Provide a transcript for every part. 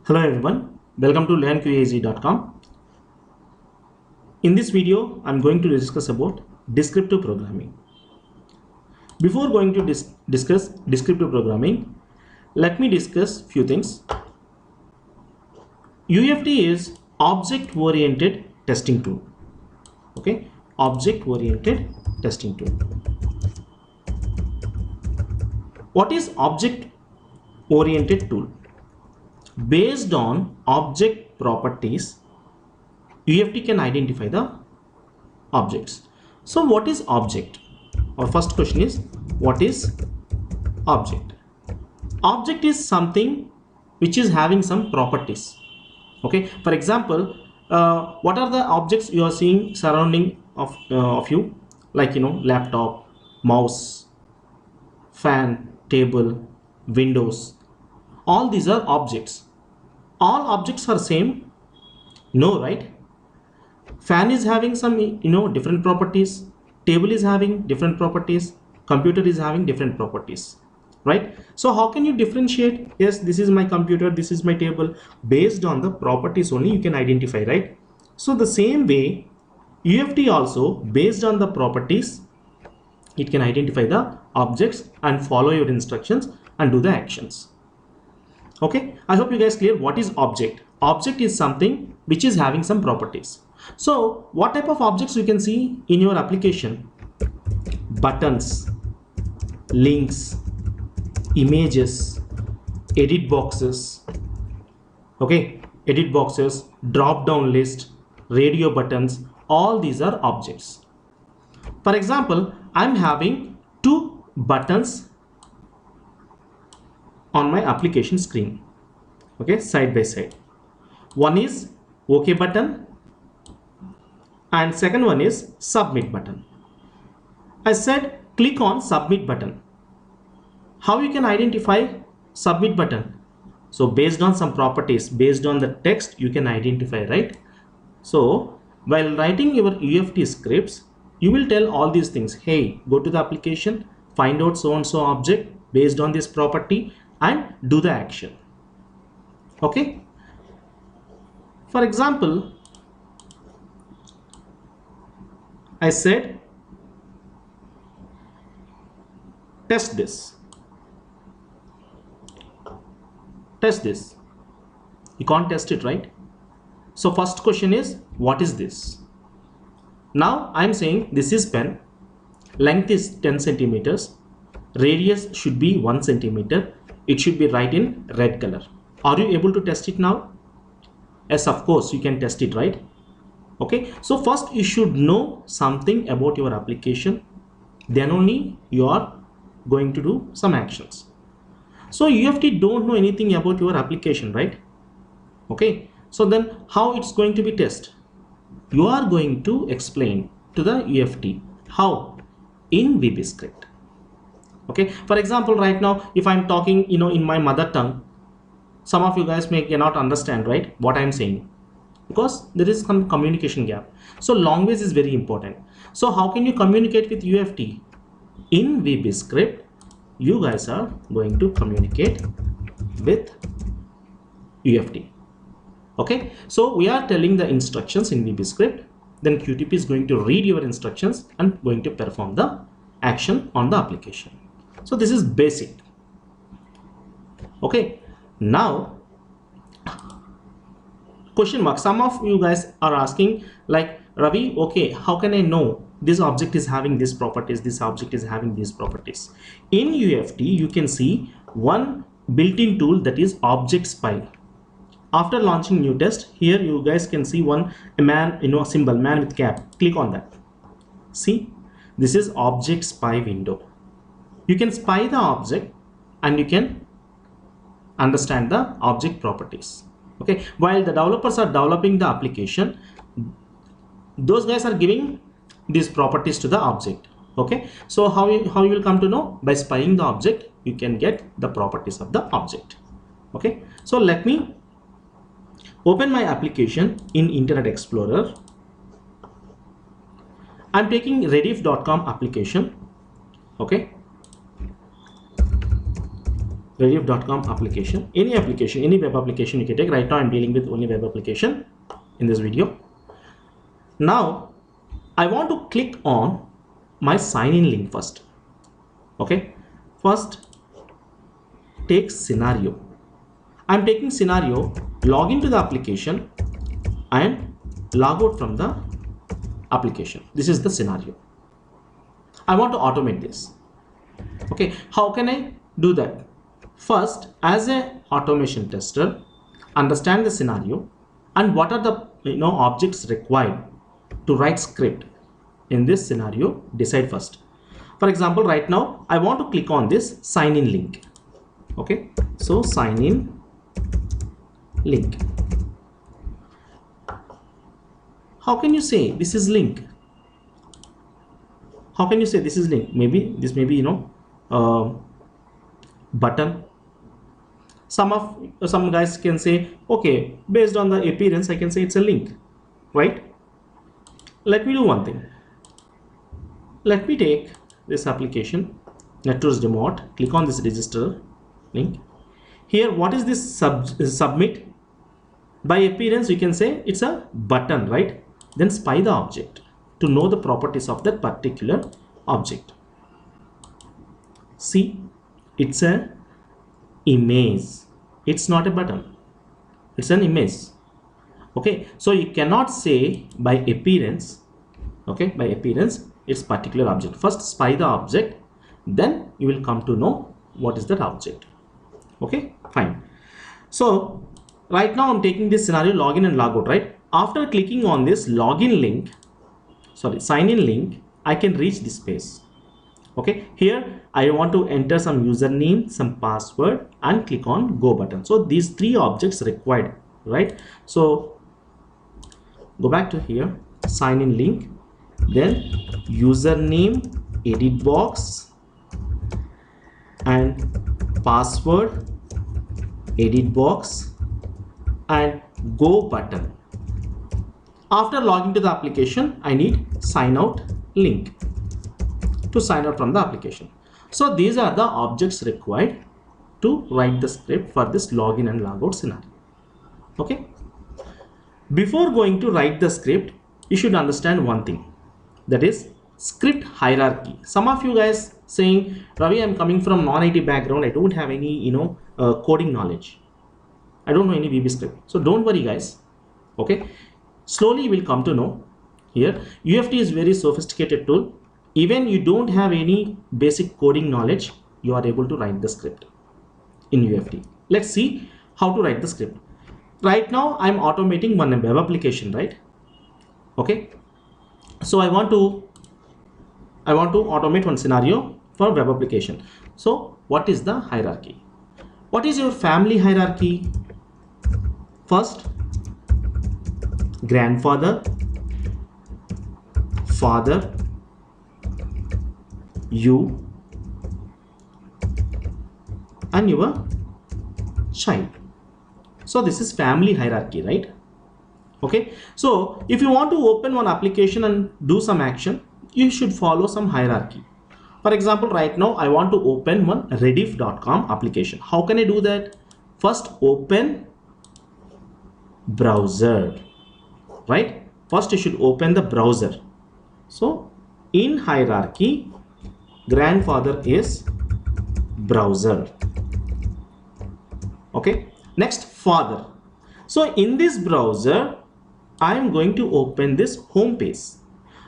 Hello everyone, welcome to learnqaz.com. In this video, I'm going to discuss about descriptive programming. Before going to discuss descriptive programming, let me discuss few things. UFT is object-oriented testing tool. Okay, object-oriented testing tool. What is object-oriented tool? Based on object properties, UFT can identify the objects. So what is object? Our first question is, what is object? Object is something which is having some properties. Okay, for example, what are the objects you are seeing surrounding of you? Like, laptop, mouse, fan, table, windows. All these are objects. All objects are same? No, right? Fan is having some different properties, table is having different properties, computer is having different properties, right? So how can you differentiate? Yes, this is my computer, this is my table. Based on the properties only you can identify, right? So the same way UFT also, based on the properties, it can identify the objects and follow your instructions and do the actions. Okay, I hope you guys clear what is object. Object is something which is having some properties. So what type of objects you can see in your application? Buttons, links, images, edit boxes. Okay, edit boxes, drop down list, radio buttons, all these are objects. For example, I'm having two buttons on my application screen. Okay, side by side. One is OK button and second one is submit button. I said click on submit button. How you can identify submit button? So based on some properties, based on the text you can identify, right? So while writing your UFT scripts, you will tell all these things. Hey, go to the application, find out so and so object based on this property and do the action. Okay, for example, I said test this. Test this. You can't test it, right? So first question is, what is this? Now I'm saying this is pen, length is 10 centimeters, radius should be 1 centimeter. It should be right in red color. Are you able to test it now? Yes, of course you can test it, right? Okay, so first you should know something about your application, then only you are going to do some actions. So UFT don't know anything about your application, right? Okay, so then how it's going to be tested? You are going to explain to the UFT how in Vbscript. Okay, for example, right now if I'm talking in my mother tongue, some of you guys cannot understand, right, what I'm saying, because there is some communication gap. So language is very important. So how can you communicate with UFT? In Vbscript, you guys are going to communicate with UFT. Okay, so we are telling the instructions in Vbscript, then QTP is going to read your instructions and going to perform the action on the application. So this is basic. Okay, now question mark. Some of you guys are asking like, Ravi, okay, how can I know this object is having these properties, this object is having these properties? In UFT, you can see one built-in tool, that is Object Spy. After launching new test, here you guys can see one man, symbol, man with cap. Click on that. See, this is Object Spy window. You can spy the object and you can understand the object properties. Okay, while the developers are developing the application, those guys are giving these properties to the object. Okay, so how you will come to know? By spying the object, you can get the properties of the object. Okay, so let me open my application in Internet Explorer. I'm taking rediff.com application. Okay, Rediff.com application, any web application you can take. Right now I'm dealing with only web application in this video. Now I want to click on my sign in link first. Okay, first take scenario. I'm taking scenario, log into the application and log out from the application. This is the scenario. I want to automate this. Okay, how can I do that? First, as a automation tester, understand the scenario and what are the objects required to write script in this scenario. Decide first. For example, right now I want to click on this sign in link. Okay, so sign in link. How can you say this is link? How can you say this is link? Maybe this may be button. Some guys can say, okay, based on the appearance I can say it's a link, right? Let me do one thing. Let me take this application, Networks Demo, click on this register link. Here, what is this submit? By appearance you can say it's a button, right? Then spy the object to know the properties of that particular object. See, it's a image. It's not a button, it's an image. Okay, so you cannot say by appearance, okay, by appearance it's particular object. First spy the object, then you will come to know what is that object. Okay, fine. So right now I'm taking this scenario, login and logout, right? After clicking on this login link, sign in link, I can reach this page. Okay, here I want to enter some username, some password and click on go button. So these three objects required, right? So go back to here, sign in link, then username, edit box and password, edit box and go button. After logging to the application, I need sign out link to sign out from the application. So these are the objects required to write the script for this login and logout scenario. Okay. Before going to write the script, you should understand one thing, that is script hierarchy. Some of you guys saying, Ravi, I'm coming from non-IT background. I don't have any coding knowledge. I don't know any Vbscript. So don't worry guys. Okay. Slowly you will come to know. Here UFT is very sophisticated tool. Even you don't have any basic coding knowledge, you are able to write the script in UFT. Let's see how to write the script. Right now I'm automating one web application, right? Okay, so I want to automate one scenario for web application. So what is the hierarchy? What is your family hierarchy? First, grandfather, father, you and your child. So this is family hierarchy, right? Okay, so if you want to open one application and do some action, you should follow some hierarchy. For example, right now I want to open one Rediff.com application. How can I do that? First open browser, right? First you should open the browser. So in hierarchy, grandfather is browser. Okay, next father. So in this browser I am going to open this home page.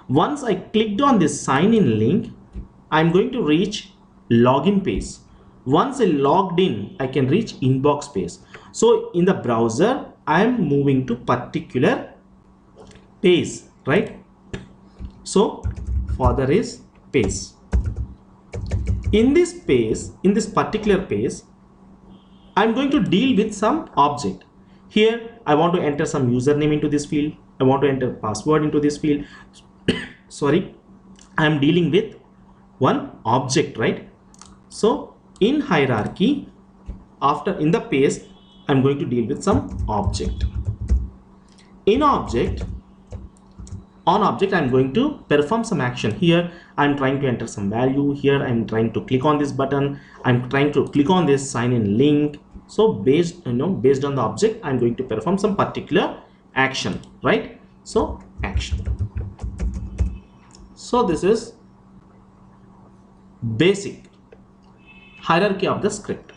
Once I clicked on this sign in link, I am going to reach login page. Once I logged in, I can reach inbox page. So in the browser I am moving to particular page, right? So father is page. In this page, in this particular page, I'm going to deal with some object. Here I want to enter some username into this field. I want to enter password into this field. Sorry, I am dealing with one object, right? So in hierarchy, after in the page, I'm going to deal with some object. In object, on object I'm going to perform some action. Here I'm trying to enter some value. Here I'm trying to click on this button. I'm trying to click on this sign in link. So based on the object I'm going to perform some particular action, right? So action. So this is basic hierarchy of the script.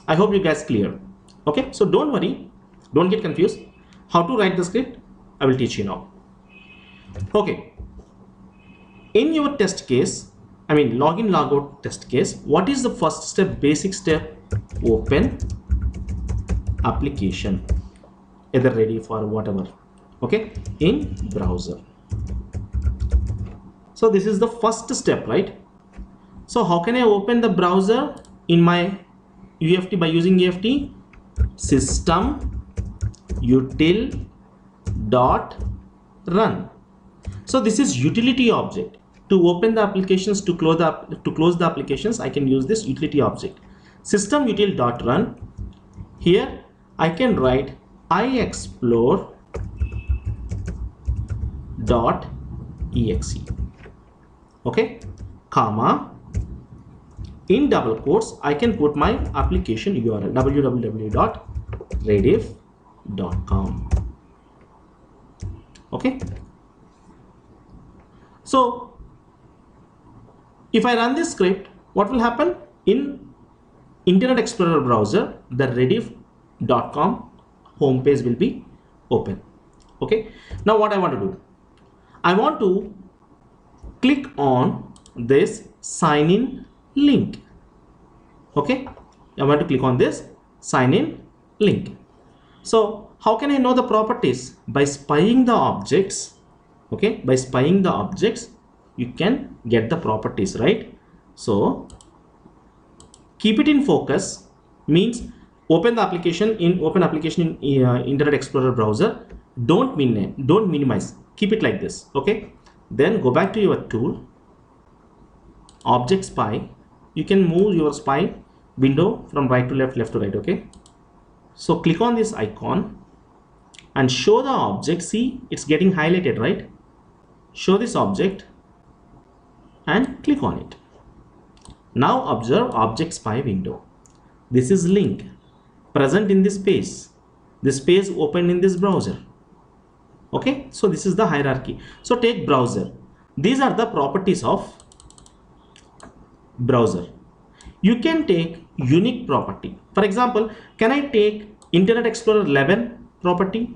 I hope you guys clear. Okay, so don't worry, don't get confused. How to write the script I will teach you now. Okay, in your test case, I mean login logout test case, what is the first step, basic step? Open application, either ready for whatever, okay, in browser. So this is the first step, right? So how can I open the browser in my UFT by using UFT? System util dot run. So this is utility object. To open the applications, to close the applications, I can use this utility object. System util dot run. Here I can write iExplore dot exe. Okay, comma, in double quotes I can put my application URL www.rediff.com. okay, so if I run this script, what will happen? In Internet Explorer browser, the rediff.com homepage will be open. Okay, now what I want to do, I want to click on this sign in link. Okay, I want to click on this sign in link. So how can I know the properties? By spying the objects. Okay, by spying the objects you can get the properties, right? So keep it in focus means open the application in Internet Explorer browser. Don't minimize, keep it like this. Okay, then go back to your tool, object spy. You can move your spy window from right to left, left to right. Okay, so click on this icon and show the object. See, it's getting highlighted, right? Show this object and click on it. Now observe object spy window. This is link present in this space. This space opened in this browser. Okay, so this is the hierarchy. So take browser. These are the properties of browser. You can take unique property. For example, can I take Internet Explorer 11 property?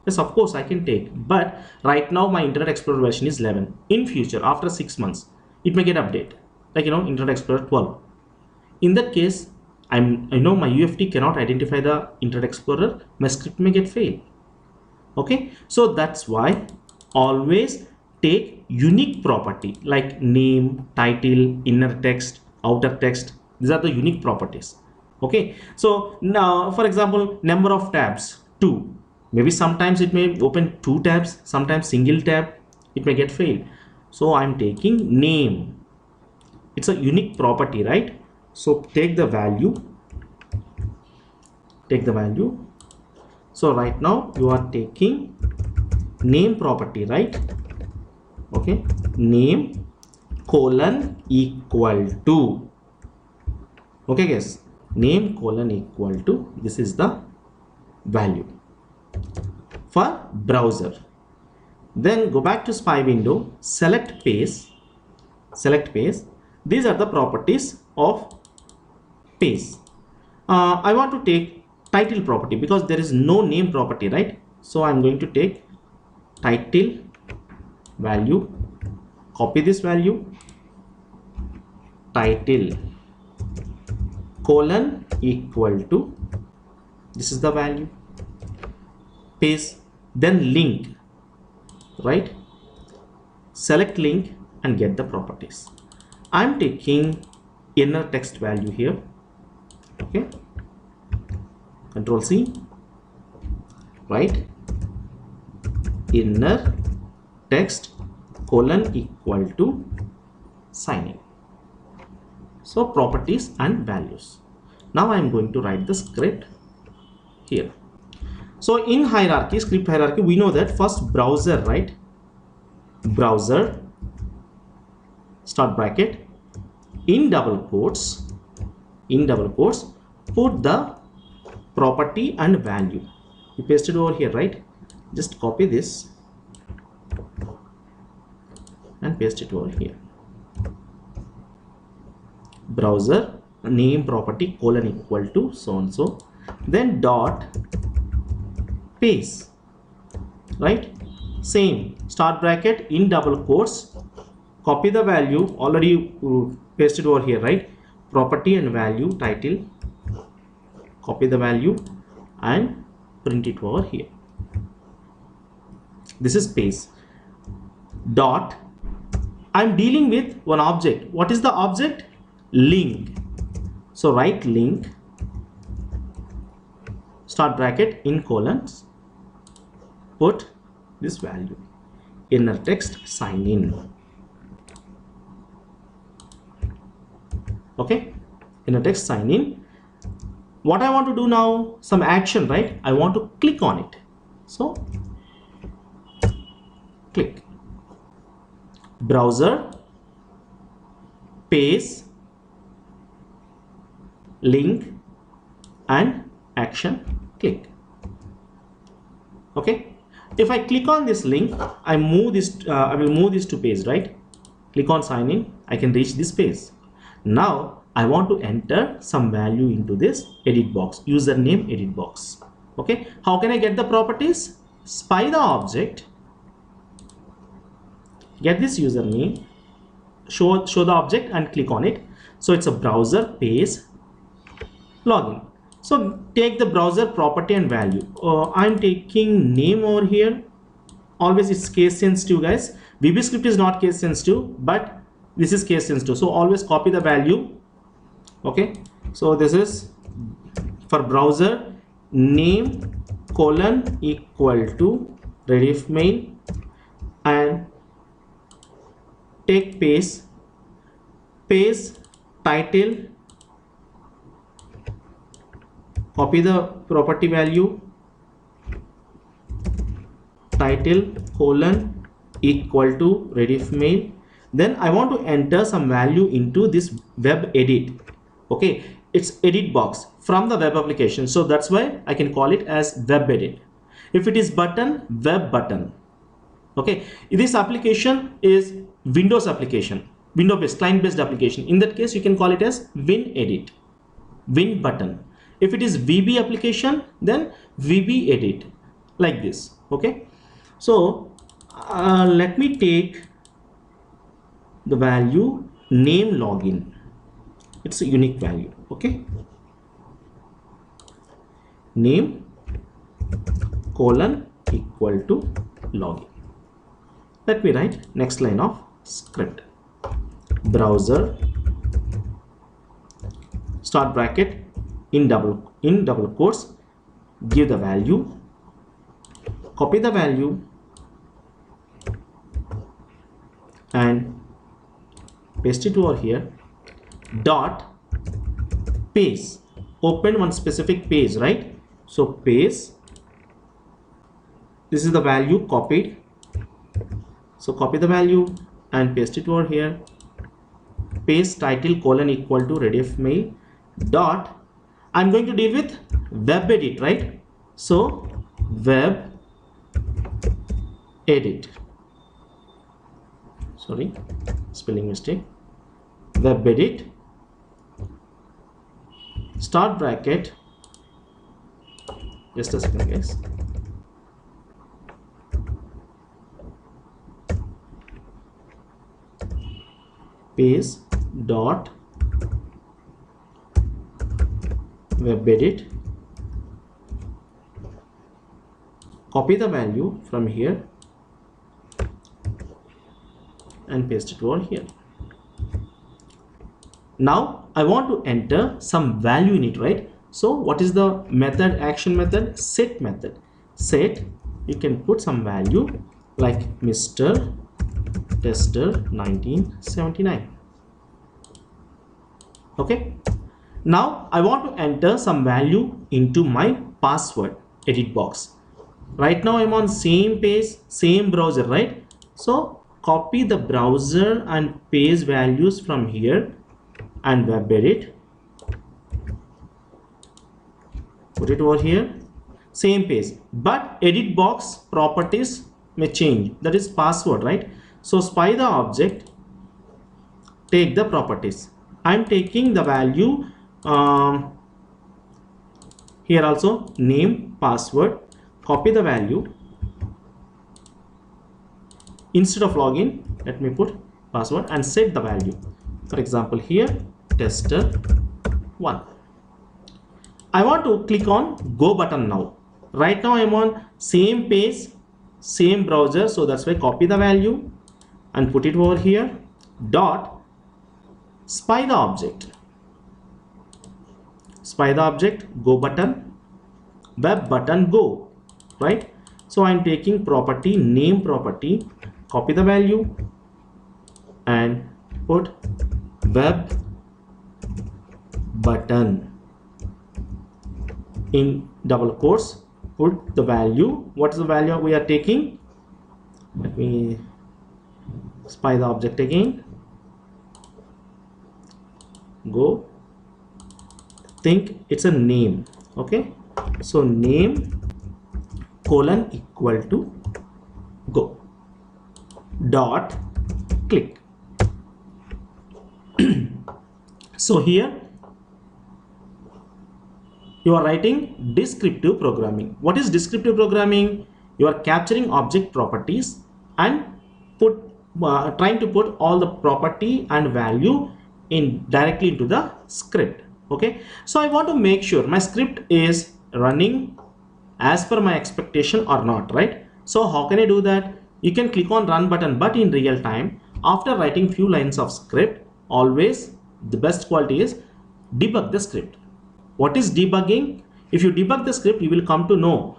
Yes, of course I can take, but right now my Internet Explorer version is 11. In future, after 6 months, it may get updated, like Internet Explorer 12. In that case, my UFT cannot identify the Internet Explorer. My script may get failed. Okay, so that's why always take unique property like name, title, inner text, outer text. These are the unique properties. Okay, so now for example, number of tabs 2. Maybe sometimes it may open 2 tabs, sometimes single tab, it may get failed. So I'm taking name. It's a unique property, right? So take the value. So right now you are taking name property, right? Okay, name colon equal to. Okay guys, name colon equal to, this is the value for browser. Then go back to spy window, select page. These are the properties of page. I want to take title property because there is no name property, right? So I'm going to take title value, copy this value, title colon equal to, this is the value, paste, then link, right? Select link and get the properties. I'm taking inner text value here. Okay, Control C, right? Inner text colon equal to sign in. So properties and values. Now I am going to write the script here. So in hierarchy, script hierarchy, we know that first browser, right? browser start bracket in double quotes put the property and value. You paste it over here, right? Just copy this and paste it over here. Browser name property colon equal to so and so, then dot paste, right? Same start bracket in double quotes, copy the value, already pasted over here, right? Property and value title, copy the value and print it over here. This is paste. Dot, I'm dealing with one object. What is the object? Link. So write link start bracket in colons, put this value, inner text sign in. Okay, inner text sign in. What I want to do now, some action, right? I want to click on it. So click, browser paste link and action, click. Okay, if I click on this link, I move this I will move this to page, right? Click on sign in, I can reach this page. Now I want to enter some value into this edit box, username edit box. Okay, how can I get the properties? Spy the object, get this username, show the object and click on it. So it's a browser page login. So take the browser property and value. I'm taking name over here. Always it's case sensitive, guys. Vbscript is not case sensitive, but this is case sensitive. So always copy the value. Okay, so this is for browser name colon equal to rediff mail and take page title, copy the property value title colon equal to rediff mail. Then I want to enter some value into this web edit. Okay, it's edit box from the web application, so that's why I can call it as web edit. If it is button, web button. Okay, this application is Windows application, window based client based application. In that case you can call it as win edit, win button. If it is VB application, then VB edit, like this. Okay, so let me take the value name login. It's a unique value. Okay, name colon equal to login. Let me write next line of script. Browser start bracket in double quotes, give the value, copy the value and paste it over here. Dot paste, open one specific page, right? So paste, this is the value copied, so copy the value and paste it over here. Paste title colon equal to rediff mail dot, I'm going to deal with web edit, right? So web edit, sorry, spelling mistake, web edit start bracket, just a second guys, paste dot web edit, copy the value from here and paste it over here. Now I want to enter some value in it, right? So what is the method, action method? Set method. Set, you can put some value like Mr. Tester 1979. Okay, now I want to enter some value into my password edit box. Right now I'm on same page, same browser, right? So copy the browser and paste values from here and web edit, put it over here, same page, but edit box properties may change, that is password, right? So spy the object, take the properties. I'm taking the value here also, name, password, copy the value. Instead of login, let me put password and set the value. For example, here tester1. I want to click on go button now. Right now I'm on same page, same browser, so that's why copy the value and put it over here. Dot spy the object. Spy the object, go button, web button, go, right? So I'm taking property, name property, copy the value and put web button in double quotes, put the value. What is the value we are taking? Let me spy the object again, go, think it's a name, okay? So name colon equal to go dot click. So here you are writing descriptive programming. What is descriptive programming? You are capturing object properties and trying to put all the property and value in directly into the script. Okay, so I want to make sure my script is running as per my expectation or not, right? So how can I do that? You can click on run button, but in real time, after writing few lines of script, always the best quality is debug the script. What is debugging? If you debug the script, you will come to know,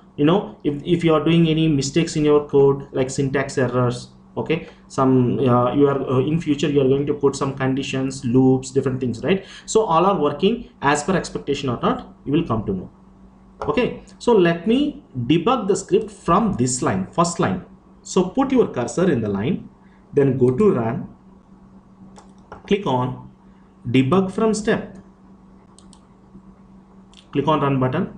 if you are doing any mistakes in your code, like syntax errors, okay, some you are in future you are going to put some conditions, loops, different things, right? So all are working as per expectation or not, you will come to know. Okay, so let me debug the script from this line, first line. So put your cursor in the line, then go to run, click on debug from step, click on run button.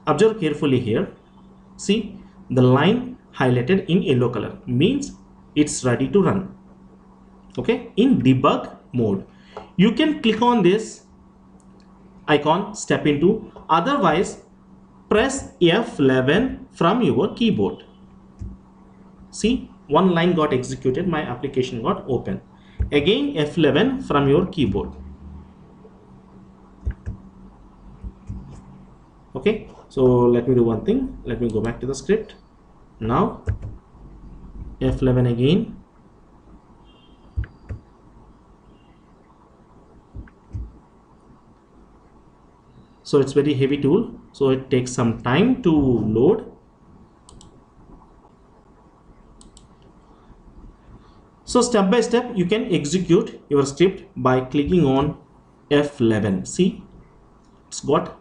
Observe carefully here. See the line highlighted in yellow color means it's ready to run. Okay, in debug mode, you can click on this icon, step into, otherwise press F11 from your keyboard. See, one line got executed, my application got open. Again F11 from your keyboard. Okay, so let me do one thing. Let me go back to the script. Now F11 again. So it's very heavy tool, so it takes some time to load. So step by step you can execute your script by clicking on F11. See, it's got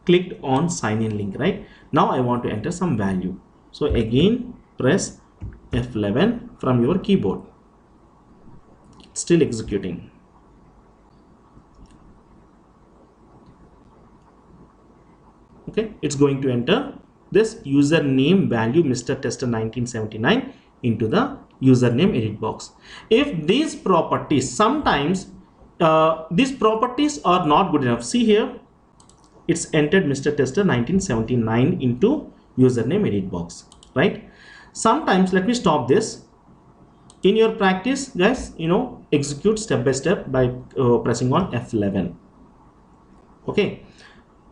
clicked on sign in link, right? Now I want to enter some value. So again press F11 from your keyboard. It's still executing. Okay, it's going to enter this username value Mr. Tester 1979 into the username edit box. If these properties, sometimes these properties are not good enough. See here, it's entered Mr. Tester 1979 into username edit box, right? Sometimes, let me stop this. In your practice, guys, execute step by step by pressing on F11. Okay,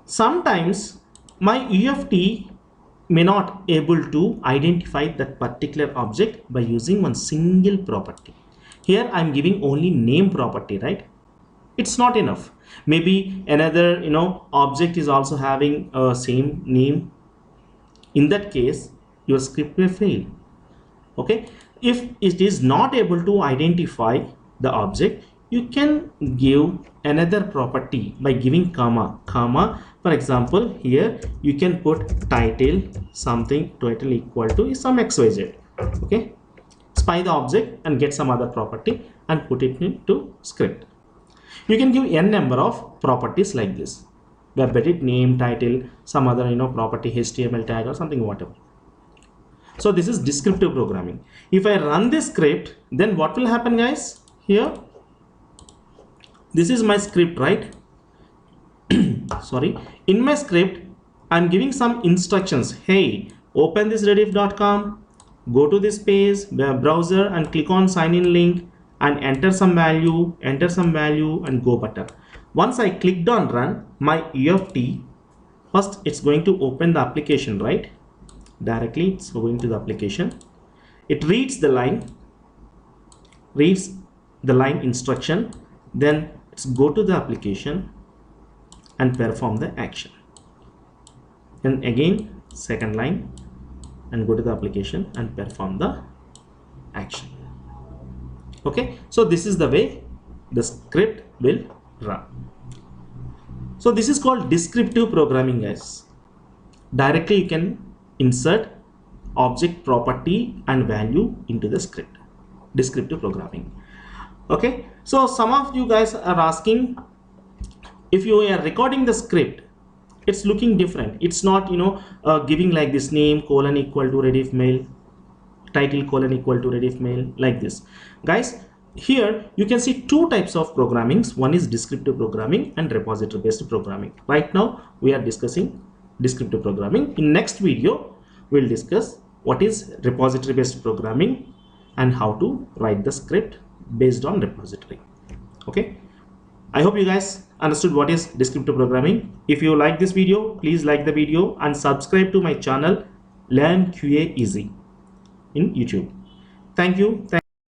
sometimes my UFT may not able to identify that particular object by using one single property. Here I'm giving only name property, right? It's not enough. Maybe another object is also having same name. In that case your script may fail. Okay, if it is not able to identify the object, you can give another property by giving comma. For example, here you can put title something, title equal to some xyz. Okay, spy the object and get some other property and put it into script. You can give n number of properties like this: web edit, name, title, some other property, HTML tag or something, whatever. So this is descriptive programming. If I run this script, then what will happen, guys? Here, this is my script, right? Sorry, in my script I'm giving some instructions. Hey, open this rediff.com, go to this page, web browser, and click on sign in link and enter some value and go button. Once I clicked on run, my UFT, first it's going to open the application, right? Directly it's going to the application. It reads the line instruction, then it's go to the application and perform the action. Then again second line and go to the application and perform the action. Okay, so this is the way the script will run. So this is called descriptive programming, guys. Directly you can insert object, property and value into the script. Descriptive programming. Okay, so some of you guys are asking, if you are recording the script, it's looking different. It's not giving like this: name colon equal to rediff mail, title colon equal to rediff mail, like this. Guys, here you can see two types of programmings. One is descriptive programming and repository based programming. Right now we are discussing descriptive programming. In next video we'll discuss what is repository based programming and how to write the script based on repository. Okay, I hope you guys understood what is descriptive programming. If you like this video, please like the video and subscribe to my channel Learn QA Easy in YouTube. Thank you.